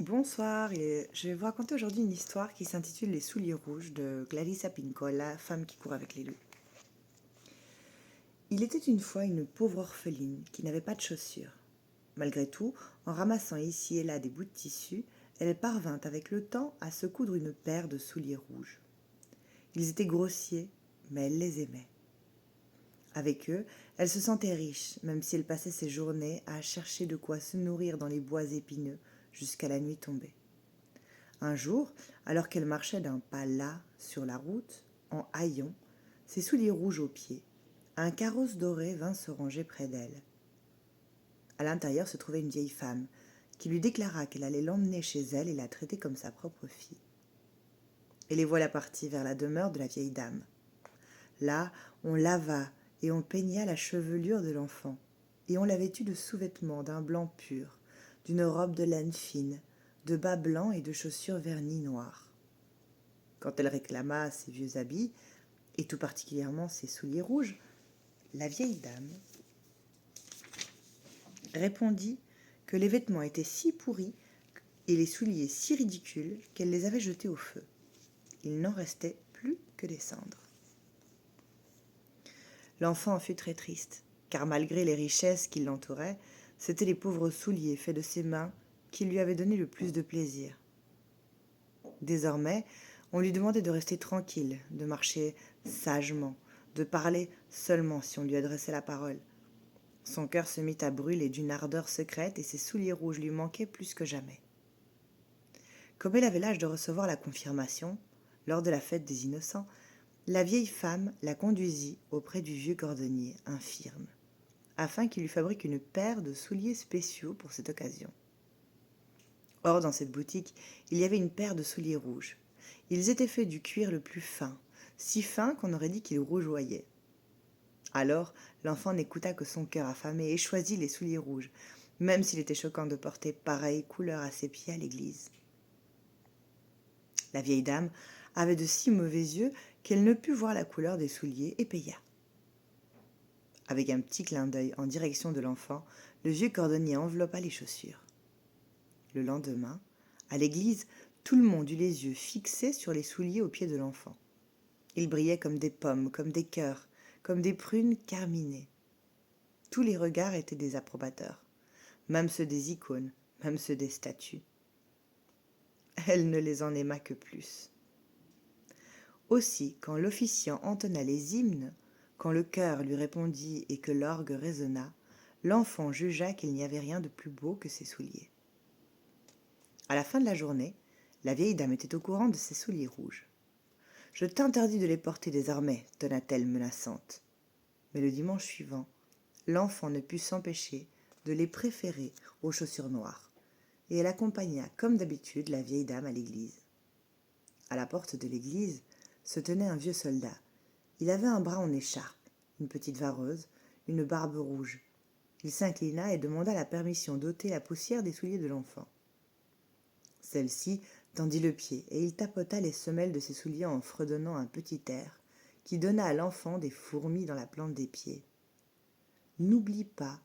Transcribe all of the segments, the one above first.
Bonsoir, et je vais vous raconter aujourd'hui une histoire qui s'intitule Les souliers rouges de Clarissa Pinkola, la femme qui court avec les loups. Il était une fois une pauvre orpheline qui n'avait pas de chaussures. Malgré tout, en ramassant ici et là des bouts de tissu, elle parvint avec le temps à se coudre une paire de souliers rouges. Ils étaient grossiers, mais elle les aimait. Avec eux, elle se sentait riche, même si elle passait ses journées à chercher de quoi se nourrir dans les bois épineux jusqu'à la nuit tombée. Un jour, alors qu'elle marchait d'un pas las sur la route, en haillons, ses souliers rouges aux pieds, un carrosse doré vint se ranger près d'elle. À l'intérieur se trouvait une vieille femme, qui lui déclara qu'elle allait l'emmener chez elle et la traiter comme sa propre fille. Et les voilà partis vers la demeure de la vieille dame. Là, on lava et on peigna la chevelure de l'enfant, et on la vêtut de sous-vêtements d'un blanc pur, d'une robe de laine fine, de bas blancs et de chaussures vernies noires. Quand elle réclama ses vieux habits, et tout particulièrement ses souliers rouges, la vieille dame répondit que les vêtements étaient si pourris et les souliers si ridicules qu'elle les avait jetés au feu. Il n'en restait plus que des cendres. L'enfant en fut très triste, car malgré les richesses qui l'entouraient, c'étaient les pauvres souliers faits de ses mains qui lui avaient donné le plus de plaisir. Désormais, on lui demandait de rester tranquille, de marcher sagement, de parler seulement si on lui adressait la parole. Son cœur se mit à brûler d'une ardeur secrète et ses souliers rouges lui manquaient plus que jamais. Comme elle avait l'âge de recevoir la confirmation, lors de la fête des innocents, la vieille femme la conduisit auprès du vieux cordonnier infirme, afin qu'il lui fabrique une paire de souliers spéciaux pour cette occasion. Or, dans cette boutique, il y avait une paire de souliers rouges. Ils étaient faits du cuir le plus fin, si fin qu'on aurait dit qu'ils rougeoyaient. Alors, l'enfant n'écouta que son cœur affamé et choisit les souliers rouges, même s'il était choquant de porter pareille couleur à ses pieds à l'église. La vieille dame avait de si mauvais yeux qu'elle ne put voir la couleur des souliers et paya. Avec un petit clin d'œil en direction de l'enfant, le vieux cordonnier enveloppa les chaussures. Le lendemain, à l'église, tout le monde eut les yeux fixés sur les souliers aux pieds de l'enfant. Ils brillaient comme des pommes, comme des cœurs, comme des prunes carminées. Tous les regards étaient des approbateurs, même ceux des icônes, même ceux des statues. Elle ne les en aima que plus. Aussi, quand l'officiant entonna les hymnes, quand le chœur lui répondit et que l'orgue résonna, l'enfant jugea qu'il n'y avait rien de plus beau que ses souliers. À la fin de la journée, la vieille dame était au courant de ses souliers rouges. « Je t'interdis de les porter désormais, tonna-t-elle menaçante. » Mais le dimanche suivant, l'enfant ne put s'empêcher de les préférer aux chaussures noires, et elle accompagna, comme d'habitude, la vieille dame à l'église. À la porte de l'église se tenait un vieux soldat. Il avait un bras en écharpe, une petite vareuse, une barbe rouge. Il s'inclina et demanda la permission d'ôter la poussière des souliers de l'enfant. Celle-ci tendit le pied et il tapota les semelles de ses souliers en fredonnant un petit air qui donna à l'enfant des fourmis dans la plante des pieds. « N'oublie pas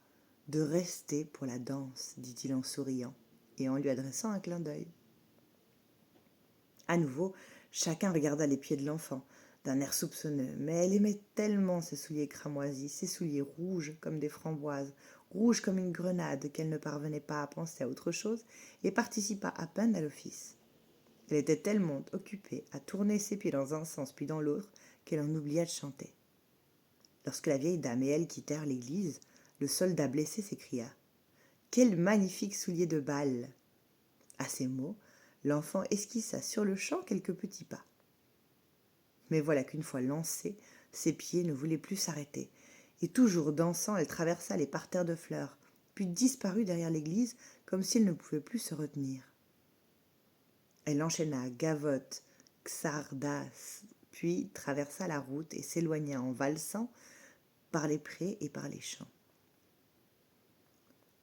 de rester pour la danse, dit-il en souriant et en lui adressant un clin d'œil. À nouveau, chacun regarda les pieds de l'enfant d'un air soupçonneux, mais elle aimait tellement ses souliers cramoisis, ses souliers rouges comme des framboises, rouges comme une grenade, qu'elle ne parvenait pas à penser à autre chose et participa à peine à l'office. Elle était tellement occupée à tourner ses pieds dans un sens puis dans l'autre qu'elle en oublia de chanter. Lorsque la vieille dame et elle quittèrent l'église, le soldat blessé s'écria « Quels magnifiques souliers de bal !» À ces mots, l'enfant esquissa sur-le-champ quelques petits pas. Mais voilà qu'une fois lancée, ses pieds ne voulaient plus s'arrêter, et toujours dansant, elle traversa les parterres de fleurs, puis disparut derrière l'église comme si elle ne pouvait plus se retenir. Elle enchaîna gavotte, xardas, puis traversa la route et s'éloigna en valsant par les prés et par les champs.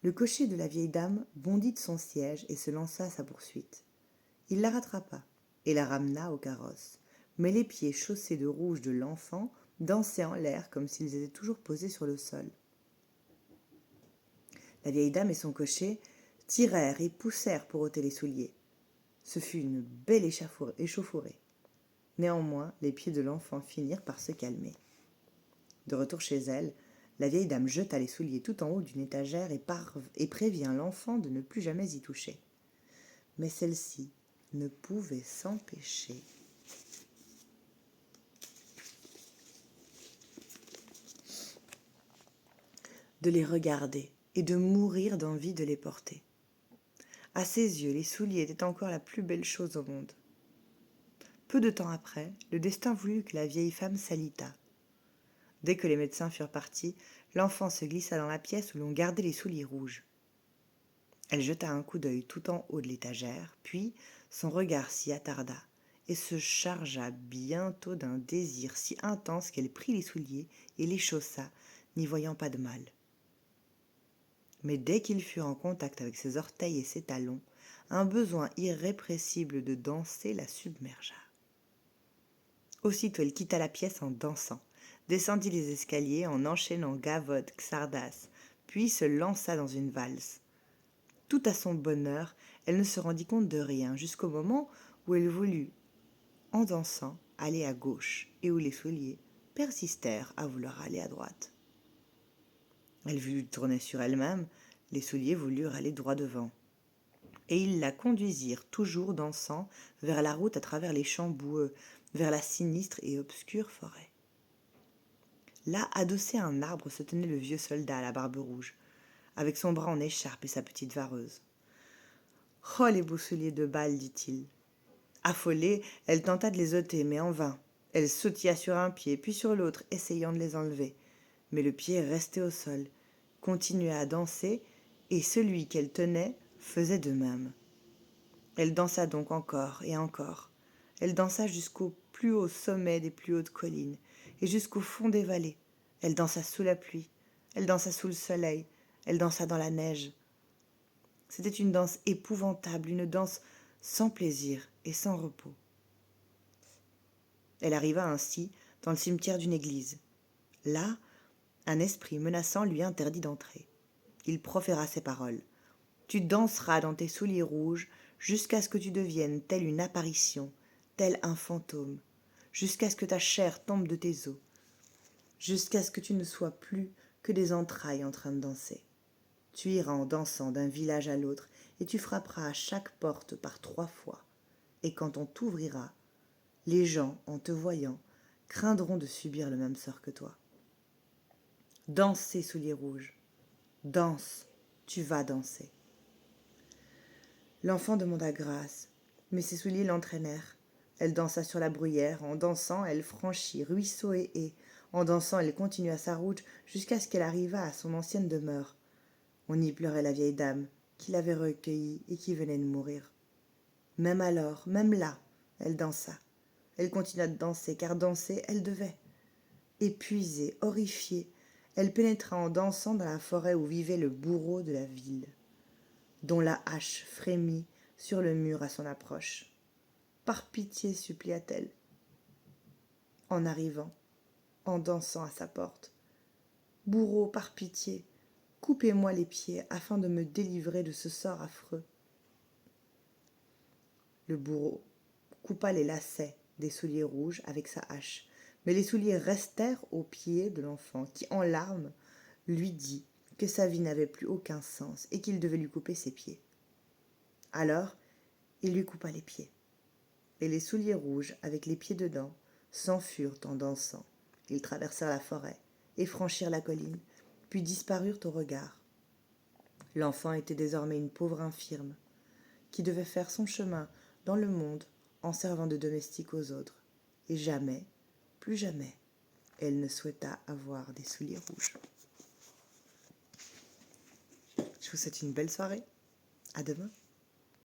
Le cocher de la vieille dame bondit de son siège et se lança à sa poursuite. Il la rattrapa et la ramena au carrosse, mais les pieds chaussés de rouge de l'enfant dansaient en l'air comme s'ils étaient toujours posés sur le sol. La vieille dame et son cocher tirèrent et poussèrent pour ôter les souliers. Ce fut une belle échauffourée. Néanmoins, les pieds de l'enfant finirent par se calmer. De retour chez elle, la vieille dame jeta les souliers tout en haut d'une étagère et prévint l'enfant de ne plus jamais y toucher. Mais celle-ci ne pouvait s'empêcher de les regarder et de mourir d'envie de les porter. À ses yeux, les souliers étaient encore la plus belle chose au monde. Peu de temps après, le destin voulut que la vieille femme s'alitât. Dès que les médecins furent partis, l'enfant se glissa dans la pièce où l'on gardait les souliers rouges. Elle jeta un coup d'œil tout en haut de l'étagère, puis son regard s'y attarda et se chargea bientôt d'un désir si intense qu'elle prit les souliers et les chaussa, n'y voyant pas de mal. Mais dès qu'ils furent en contact avec ses orteils et ses talons, un besoin irrépressible de danser la submergea. Aussitôt elle quitta la pièce en dansant, descendit les escaliers en enchaînant gavottes, xardas, puis se lança dans une valse. Tout à son bonheur, elle ne se rendit compte de rien jusqu'au moment où elle voulut, en dansant, aller à gauche et où les souliers persistèrent à vouloir aller à droite. Elle voulut tourner sur elle-même, les souliers voulurent aller droit devant. Et ils la conduisirent, toujours dansant, vers la route à travers les champs boueux, vers la sinistre et obscure forêt. Là, adossé à un arbre, se tenait le vieux soldat à la barbe rouge, avec son bras en écharpe et sa petite vareuse. « Oh, les beaux souliers de bal, dit-il. » Affolée, elle tenta de les ôter, mais en vain. Elle sautilla sur un pied, puis sur l'autre, essayant de les enlever. Mais le pied restait au sol, continuait à danser, et celui qu'elle tenait faisait de même. Elle dansa donc encore et encore. Elle dansa jusqu'au plus haut sommet des plus hautes collines, et jusqu'au fond des vallées. Elle dansa sous la pluie, elle dansa sous le soleil, elle dansa dans la neige. C'était une danse épouvantable, une danse sans plaisir et sans repos. Elle arriva ainsi dans le cimetière d'une église. Là, un esprit menaçant lui interdit d'entrer. Il proféra ces paroles. « Tu danseras dans tes souliers rouges jusqu'à ce que tu deviennes telle une apparition, tel un fantôme, jusqu'à ce que ta chair tombe de tes os, jusqu'à ce que tu ne sois plus que des entrailles en train de danser. Tu iras en dansant d'un village à l'autre et tu frapperas à chaque porte par 3 fois. Et quand on t'ouvrira, les gens, en te voyant, craindront de subir le même sort que toi. Danse ces souliers rouges. Danse, tu vas danser. » L'enfant demanda grâce, mais ses souliers l'entraînèrent. Elle dansa sur la bruyère. En dansant, elle franchit ruisseaux et haies. En dansant, elle continua sa route jusqu'à ce qu'elle arrivât à son ancienne demeure. On y pleurait la vieille dame qui l'avait recueillie et qui venait de mourir. Même alors, même là, elle dansa. Elle continua de danser, car danser, elle devait. Épuisée, horrifiée, elle pénétra en dansant dans la forêt où vivait le bourreau de la ville, dont la hache frémit sur le mur à son approche. « Par pitié, supplia-t-elle, en arrivant, en dansant à sa porte. « Bourreau, par pitié, coupez-moi les pieds afin de me délivrer de ce sort affreux. » Le bourreau coupa les lacets des souliers rouges avec sa hache, mais les souliers restèrent aux pieds de l'enfant qui, en larmes, lui dit que sa vie n'avait plus aucun sens et qu'il devait lui couper ses pieds. Alors, il lui coupa les pieds, et les souliers rouges, avec les pieds dedans, s'enfurent en dansant. Ils traversèrent la forêt et franchirent la colline, puis disparurent au regard. L'enfant était désormais une pauvre infirme, qui devait faire son chemin dans le monde en servant de domestique aux autres, et jamais, plus jamais, elle ne souhaita avoir des souliers rouges. Je vous souhaite une belle soirée. À demain.